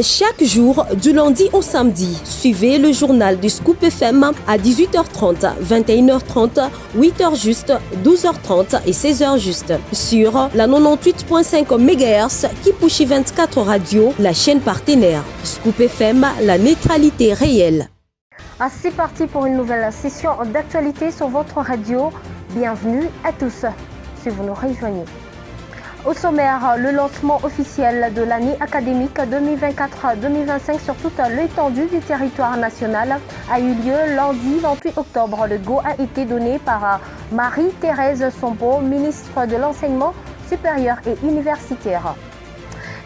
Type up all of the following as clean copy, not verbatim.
Chaque jour, du lundi au samedi, suivez le journal du Scoop FM à 18h30, 21h30, 8h juste, 12h30 et 16h juste sur la 98.5 MHz Kipushi 24 Radio, la chaîne partenaire. Scoop FM, la neutralité réelle. C'est parti pour une nouvelle session d'actualité sur votre radio. Bienvenue à tous si vous nous rejoignez. Au sommaire, le lancement officiel de l'année académique 2024-2025 sur toute l'étendue du territoire national a eu lieu lundi 28 octobre. Le go a été donné par Marie-Thérèse Sompo, ministre de l'Enseignement supérieur et universitaire.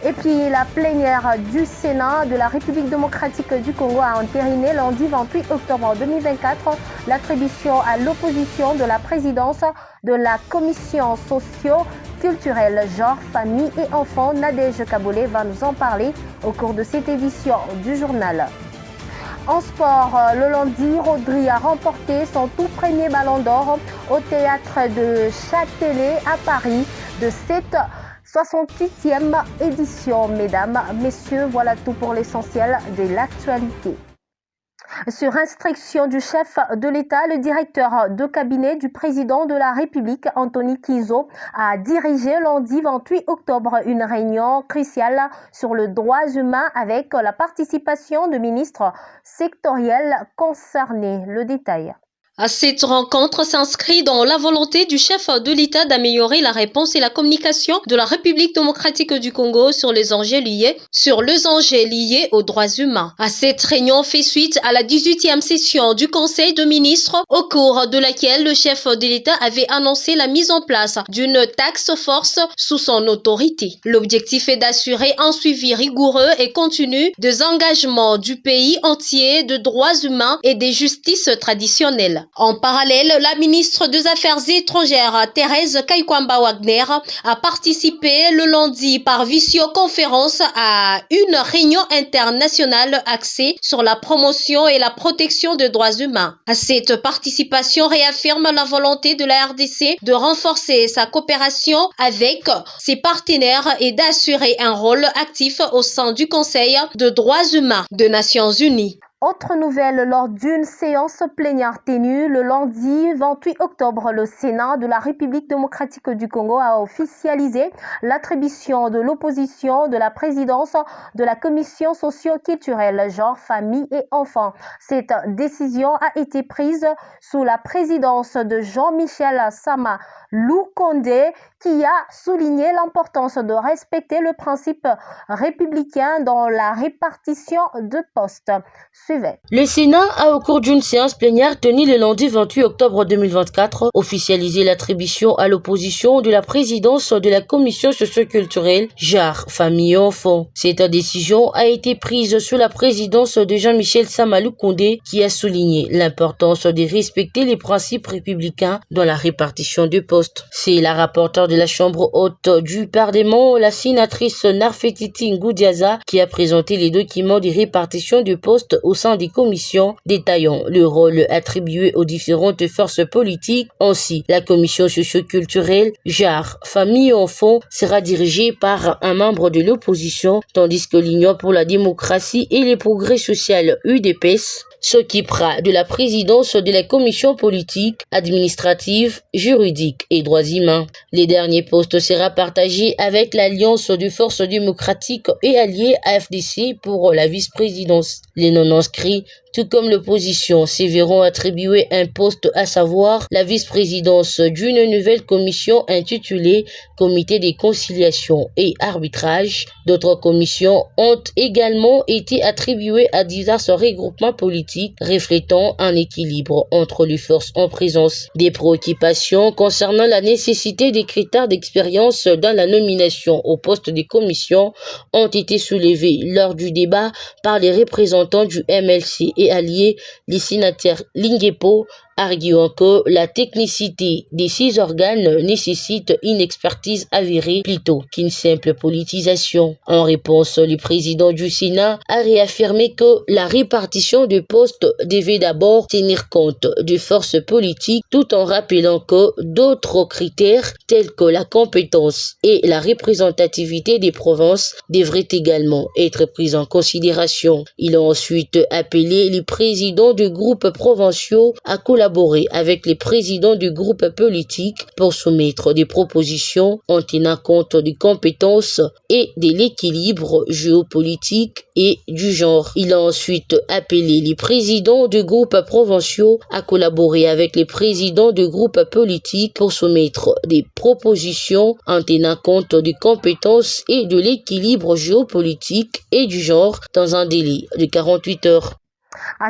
Et puis la plénière du Sénat de la République démocratique du Congo a entériné lundi 28 octobre 2024 l'attribution à l'opposition de la présidence de la commission socio-culturelle genre, famille et enfants. Nadège Kabolé va nous en parler au cours de cette édition du journal. En sport, le lundi, Rodri a remporté son tout premier ballon d'or au théâtre de Châtelet à Paris de cette 68e édition. Mesdames, messieurs, voilà tout pour l'essentiel de l'actualité. Sur instruction du chef de l'État, le directeur de cabinet du président de la République, Anthony Kizo, a dirigé lundi 28 octobre une réunion cruciale sur les droits humains avec la participation de ministres sectoriels concernés. Le détail. Cette rencontre s'inscrit dans la volonté du chef de l'État d'améliorer la réponse et la communication de la République démocratique du Congo sur les enjeux liés aux droits humains. Cette réunion fait suite à la 18e session du Conseil de ministres, au cours de laquelle le chef de l'État avait annoncé la mise en place d'une task force sous son autorité. L'objectif est d'assurer un suivi rigoureux et continu des engagements du pays entier de droits humains et des justices traditionnelles. En parallèle, la ministre des Affaires étrangères, Thérèse Kaikwamba-Wagner, a participé le lundi par visioconférence à une réunion internationale axée sur la promotion et la protection des droits humains. Cette participation réaffirme la volonté de la RDC de renforcer sa coopération avec ses partenaires et d'assurer un rôle actif au sein du Conseil des droits humains des Nations Unies. Autre nouvelle, lors d'une séance plénière tenue le lundi 28 octobre, le Sénat de la République démocratique du Congo a officialisé l'attribution de l'opposition de la présidence de la commission socio-culturelle genre, famille et enfants. Cette décision a été prise sous la présidence de Jean-Michel Sama Lukonde, qui a souligné l'importance de respecter le principe républicain dans la répartition de postes. Le Sénat a, au cours d'une séance plénière tenue le lundi 28 octobre 2024, officialisé l'attribution à l'opposition de la présidence de la commission socio-culturelle genre, famille et enfants. Cette décision a été prise sous la présidence de Jean-Michel Sama Lukonde, qui a souligné l'importance de respecter les principes républicains dans la répartition de postes. C'est la rapporteure de la Chambre haute du Parlement, la sénatrice Narfetiti Ngoudiaza, qui a présenté les documents de répartition de postes au sein des commissions, détaillant le rôle attribué aux différentes forces politiques. Ainsi, la commission socio-culturelle, genre, famille et enfants sera dirigée par un membre de l'opposition, tandis que l'Union pour la démocratie et le progrès social UDPS s'occupera de la présidence de la commission politique, administrative, juridique et droits humains. Les derniers postes sera partagé avec l'Alliance de forces démocratiques et alliées AFDC pour la vice-présidence. Les non-inscrits, tout comme l'opposition, se verront attribuer un poste, à savoir la vice-présidence d'une nouvelle commission intitulée Comité de conciliation et arbitrage. D'autres commissions ont également été attribuées à divers regroupements politiques reflétant un équilibre entre les forces en présence. Des préoccupations concernant la nécessité des critères d'expérience dans la nomination au poste des commissions ont été soulevées lors du débat par les représentants du MLC et alliés, les sénateurs Lingepo, arguant que la technicité des 6 organes nécessite une expertise avérée plutôt qu'une simple politisation. En réponse, le président du Sénat a réaffirmé que la répartition de postes devait d'abord tenir compte de forces politiques tout en rappelant que d'autres critères tels que la compétence et la représentativité des provinces devraient également être pris en considération. Il a ensuite appelé les présidents de groupes provinciaux à collaborer avec les présidents de groupes politiques pour soumettre des propositions en tenant compte des compétences et de l'équilibre géopolitique et du genre. Il a ensuite appelé les présidents de groupes provinciaux à collaborer avec les présidents de groupes politiques pour soumettre des propositions en tenant compte des compétences et de l'équilibre géopolitique et du genre dans un délai de 48 heures.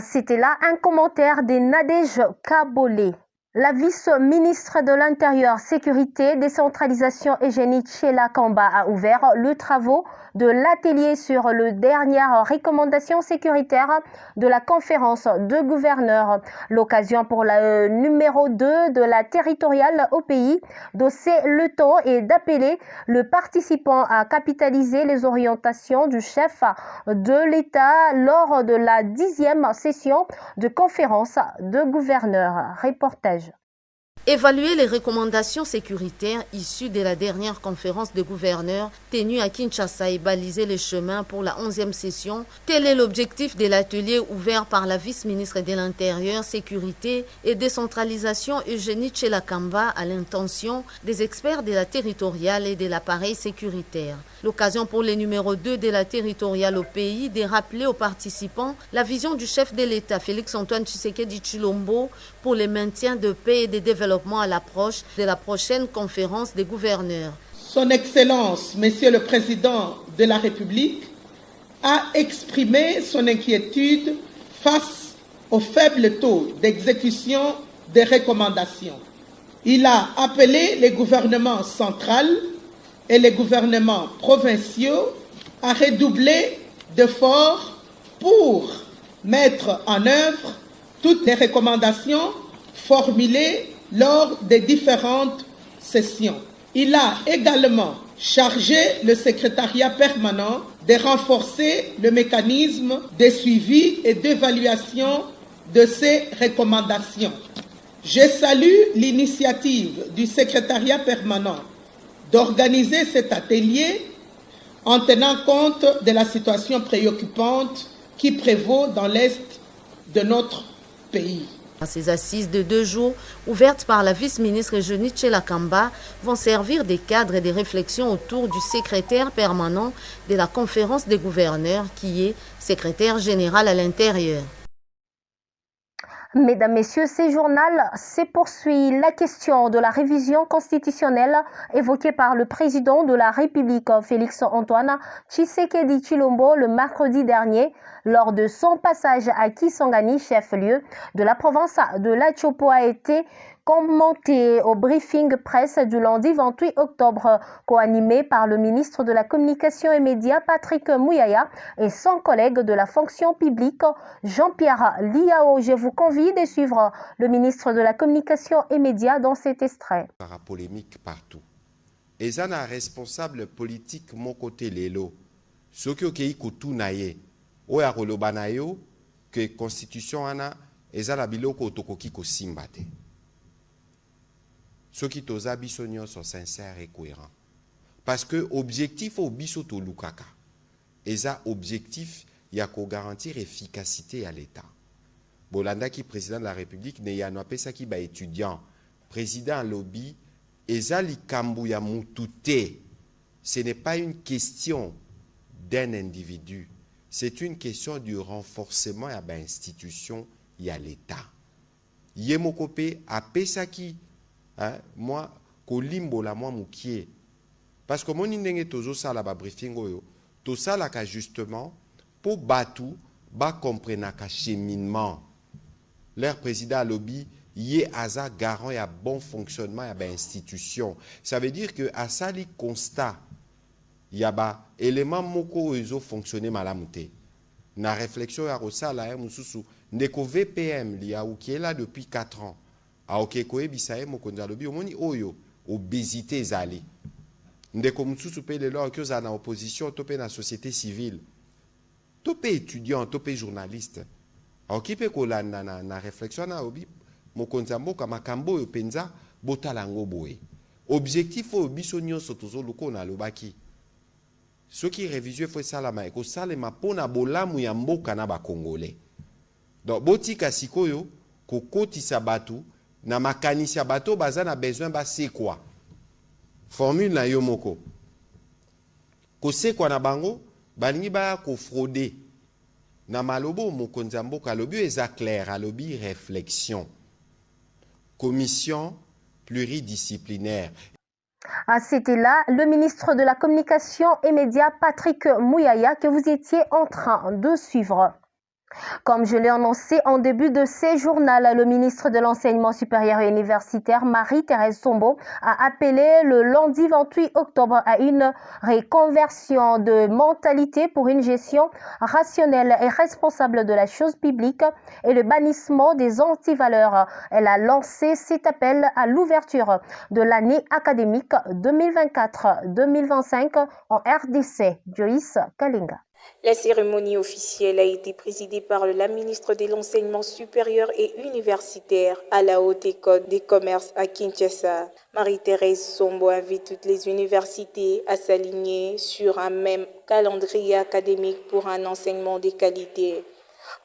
C'était là un commentaire de Nadège Kabolé. La vice-ministre de l'Intérieur, Sécurité, Décentralisation Eugénie Tchela Kamba a ouvert le travaux de l'atelier sur les dernières recommandations sécuritaires de la conférence de gouverneurs. L'occasion pour le numéro 2 de la territoriale au pays d'osser le temps et d'appeler le participant à capitaliser les orientations du chef de l'État lors de la 10e session de conférence de gouverneurs. Reportage. Évaluer les recommandations sécuritaires issues de la dernière conférence de gouverneurs tenue à Kinshasa et baliser les chemins pour la 11e session, tel est l'objectif de l'atelier ouvert par la vice-ministre de l'Intérieur, Sécurité et Décentralisation Eugénie Tchela Kamba à l'intention des experts de la territoriale et de l'appareil sécuritaire. L'occasion pour le numéro 2 de la territoriale au pays de rappeler aux participants la vision du chef de l'État, Félix-Antoine Tshisekedi Tshilombo, pour le maintien de paix et de développement à l'approche de la prochaine conférence des gouverneurs. Son Excellence, Monsieur le Président de la République, a exprimé son inquiétude face au faible taux d'exécution des recommandations. Il a appelé les gouvernements centraux et les gouvernements provinciaux à redoubler d'efforts pour mettre en œuvre toutes les recommandations formulées lors des différentes sessions. Il a également chargé le secrétariat permanent de renforcer le mécanisme de suivi et d'évaluation de ces recommandations. Je salue l'initiative du secrétariat permanent d'organiser cet atelier en tenant compte de la situation préoccupante qui prévaut dans l'Est de notre pays. Ces assises de 2 jours, ouvertes par la vice-ministre Eugénie Tchela Kamba, vont servir de cadre et de réflexion autour du secrétaire permanent de la conférence des gouverneurs, qui est secrétaire général à l'intérieur. Mesdames, Messieurs, ce journal se poursuit. La question de la révision constitutionnelle évoquée par le président de la République, Félix-Antoine Tshisekedi Tshilombo, le mercredi dernier, lors de son passage à Kisangani, chef-lieu de la province de l'Atchopo, a été commenté au briefing presse du lundi 28 octobre, co-animé par le ministre de la Communication et Médias, Patrick Mouyaya, et son collègue de la fonction publique, Jean-Pierre Liao. Je vous convie de suivre le ministre de la Communication et Médias dans cet extrait. Parapolémique partout. Et ça, un responsable politique, mon côté, l'élo. Ce qui est koutou naye, ou ya rolobanayo, que constitution ana, et ça la biloko otokoki ko simbate. Ceux qui toza bisonyo sont sincères et cohérents. Parce que objectif au biso to lukaka. Et ça objectif, il y a qu'à garantir efficacité à l'État. Bolanda qui président de la République, ne y a ça qui ba étudiant, président lobby, et ça li kambu ya mutute. Ce n'est pas une question d'un individu. C'est une question du renforcement à l'institution et à l'État. Yemokopé a pesaki. Moi, kolimbo la moi moukié. Parce que mon indenge tozo ça la briefing oyo, tout ça la ka justement pour batu ba comprendre ka cheminement. Leur président lobby yé aza garant ya bon fonctionnement ya ba institution. Ça veut dire que à ça li constat y a ba élément moko ozo fonctionner malamute. na réflexion ya kosala ya mususu ndeko VPM lia qui est là depuis 4 ans a okeko ebisaye mokonzi alobi omoni oyo obésité ezali ndeko mususu pe lelo ki oza na opposition to pe na société civile to pe étudiant to pe journaliste okipe kolanda na réflexion na obi mokonzi mboka makambo oyo penza botala ngo boye objectif oyo biso nyonso tozoluka na lobaki soki révision faut salama eko salema pona bolamu ya mboka na ba congolais donc botika sikoyo kokotisa batu na makanisi ya bato baza na besoin ba c'est quoi formule na yo moko ko c'est quoi na bango balingi ba ko frauder na malobo mokonzi mboka lobi eza clair alobi réflexion commission pluridisciplinaire. C'était là le ministre de la Communication et Médias, Patrick Mouyaya, que vous étiez en train de suivre. Comme je l'ai annoncé en début de ce journal, le ministre de l'Enseignement supérieur et universitaire, Marie-Thérèse Sombo, a appelé le lundi 28 octobre à une reconversion de mentalité pour une gestion rationnelle et responsable de la chose publique et le bannissement des antivaleurs. Elle a lancé cet appel à l'ouverture de l'année académique 2024-2025 en RDC. Joyce Kalinga. La cérémonie officielle a été présidée par la ministre de l'Enseignement supérieur et universitaire à la Haute École des Commerces à Kinshasa. Marie-Thérèse Sombo invite toutes les universités à s'aligner sur un même calendrier académique pour un enseignement de qualité.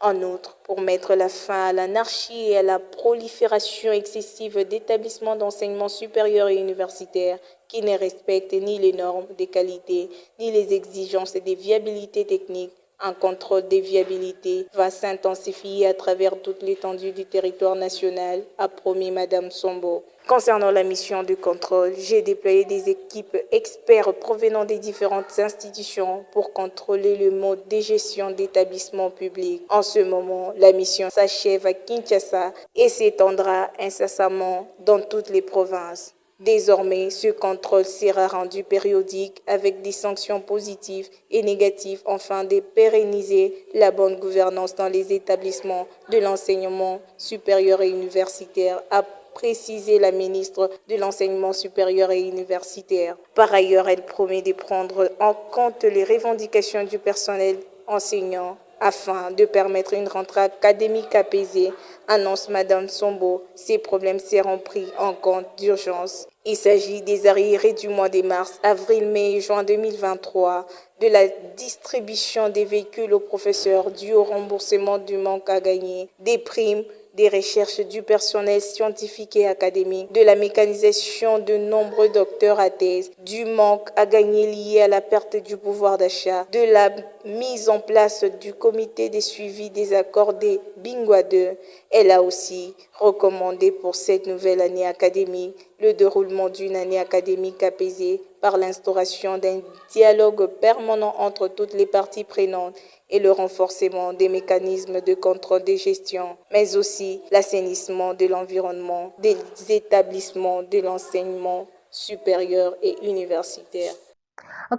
En outre, pour mettre la fin à l'anarchie et à la prolifération excessive d'établissements d'enseignement supérieur et universitaire qui ne respectent ni les normes de qualité, ni les exigences de viabilité technique, un contrôle de viabilité va s'intensifier à travers toute l'étendue du territoire national, a promis Madame Sombo. Concernant la mission de contrôle, j'ai déployé des équipes experts provenant des différentes institutions pour contrôler le mode de gestion d'établissements publics. En ce moment, la mission s'achève à Kinshasa et s'étendra incessamment dans toutes les provinces. Désormais, ce contrôle sera rendu périodique avec des sanctions positives et négatives afin de pérenniser la bonne gouvernance dans les établissements de l'enseignement supérieur et universitaire, a précisé la ministre de l'Enseignement supérieur et universitaire. Par ailleurs, elle promet de prendre en compte les revendications du personnel enseignant afin de permettre une rentrée académique apaisée, annonce Madame Sombo. Ces problèmes seront pris en compte d'urgence. Il s'agit des arriérés du mois de mars, avril, mai et juin 2023, de la distribution des véhicules aux professeurs dû au remboursement du manque à gagner, des primes, des recherches du personnel scientifique et académique, de la mécanisation de nombreux docteurs à thèse, du manque à gagner lié à la perte du pouvoir d'achat, de la mise en place du comité de suivi des accords des Bingwa 2. Elle a aussi recommandé pour cette nouvelle année académique le déroulement d'une année académique apaisée par l'instauration d'un dialogue permanent entre toutes les parties prenantes et le renforcement des mécanismes de contrôle de gestion, mais aussi l'assainissement de l'environnement des établissements de l'enseignement supérieur et universitaire.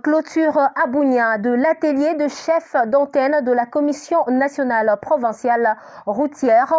Clôture à Bunia de l'atelier de chef d'antenne de la Commission nationale provinciale routière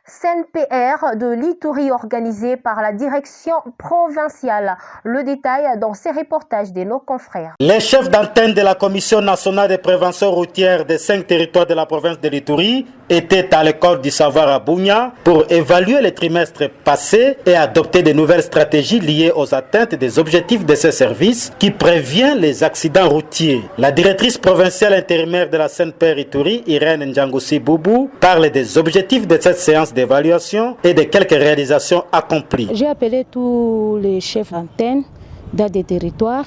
CNPR de l'Ituri organisé par la direction provinciale. Le détail dans ces reportages de nos confrères. Les chefs d'antenne de la Commission nationale de prévention routière des 5 territoires de la province de l'Ituri étaient à l'école du savoir à Bunia pour évaluer les trimestres passés et adopter de nouvelles stratégies liées aux atteintes des objectifs de ces services qui préviennent les accidents routiers. La directrice provinciale intérimaire de la CNPR Ituri, Irène Ndjangoussi Boubou, parle des objectifs de cette séance d'évaluation et de quelques réalisations accomplies. J'ai appelé tous les chefs d'antenne dans des territoires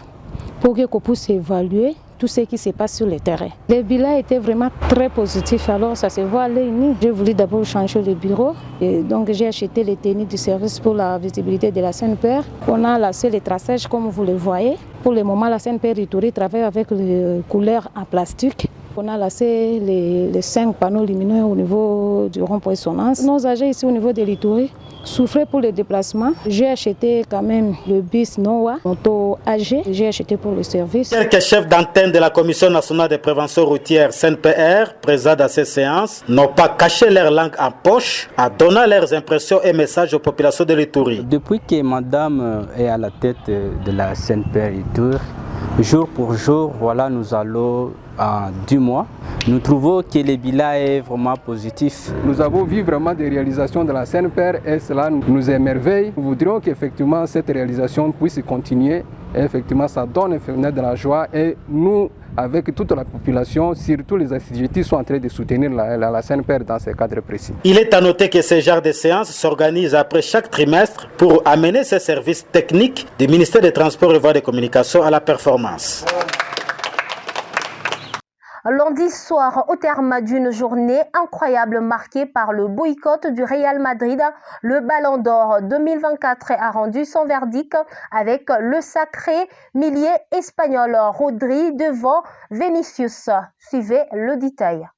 pour qu'on puisse évaluer tout ce qui se passe sur le terrain. Le bilan était vraiment très positif, alors ça se voit à l'œil nu. J'ai voulu d'abord changer le bureau et donc j'ai acheté les tenues du service pour la visibilité de la CNPR. On a lancé les traçages comme vous le voyez. Pour le moment, la CNPR Ituri travaille avec les couleurs en plastique On a laissé les 5 panneaux lumineux au niveau du rond-point Sonance. Nos agents ici au niveau de l'Ituri souffraient pour les déplacements. J'ai acheté quand même le bus Noah, moto AG. J'ai acheté pour le service. Quelques chefs d'antenne de la Commission nationale de prévention routière CNPR, présents à ces séances, n'ont pas caché leur langue en poche en donnant leurs impressions et messages aux populations de l'Ituri. Depuis que madame est à la tête de la CNPR Ituri, jour pour jour, voilà, nous allons en 2 mois. Nous trouvons que le bilan est vraiment positif. Nous avons vu vraiment des réalisations de la CNPR et cela nous émerveille. Nous voudrions qu'effectivement cette réalisation puisse continuer. Et effectivement, ça donne de la joie et nous, avec toute la population, surtout les assujettis, sont en train de soutenir la CNPR dans ce cadre précis. Il est à noter que ce genre de séances s'organisent après chaque trimestre pour amener ces services techniques du ministère des Transports et Voies de Communication à la performance. Lundi soir, au terme d'une journée incroyable marquée par le boycott du Real Madrid, le Ballon d'Or 2024 a rendu son verdict avec le sacré milieu espagnol Rodri devant Vinicius. Suivez le détail.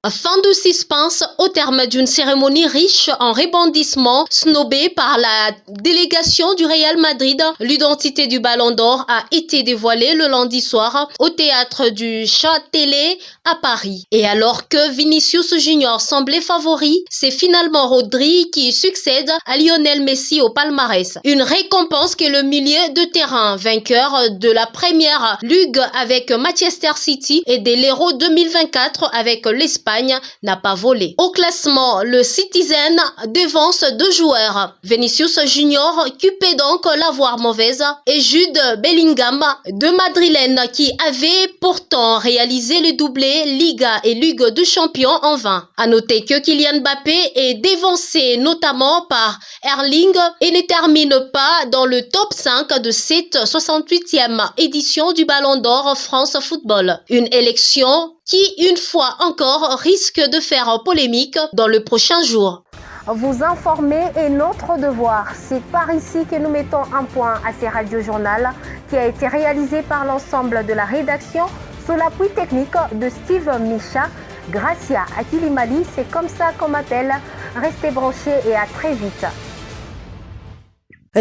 Fin de suspense au terme d'une cérémonie riche en rebondissements snobée par la délégation du Real Madrid. L'identité du Ballon d'Or a été dévoilée le lundi soir au théâtre du Châtelet à Paris. Et alors que Vinicius Junior semblait favori, c'est finalement Rodri qui succède à Lionel Messi au palmarès. Une récompense que le milieu de terrain, vainqueur de la première Ligue avec Manchester City et de l'Euro 2024 avec l'Espagne, n'a pas volé. Au classement, le Citizen devance 2 joueurs. Vinicius Junior occupait donc la voie mauvaise et Jude Bellingham, 2 Madrilènes qui avaient pourtant réalisé le doublé Liga et Ligue des Champions en vain. À noter que Kylian Mbappé est devancé notamment par Erling et ne termine pas dans le top 5 de cette 68e édition du Ballon d'Or France Football. Une élection qui, une fois encore, risque de faire polémique dans le prochain jour. Vous informer est notre devoir. C'est par ici que nous mettons un point à ce radio-journal qui a été réalisé par l'ensemble de la rédaction sous l'appui technique de Steve Micha. Gracia Akilimali, c'est comme ça qu'on m'appelle. Restez branchés et à très vite.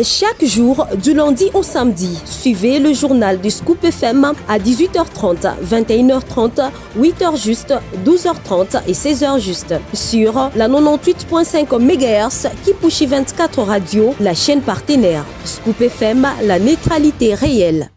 Chaque jour, du lundi au samedi, suivez le journal du Scoop FM à 18h30, 21h30, 8h juste, 12h30 et 16h juste sur la 98.5 MHz Kipushi 24 Radio, la chaîne partenaire. Scoop FM, la neutralité réelle.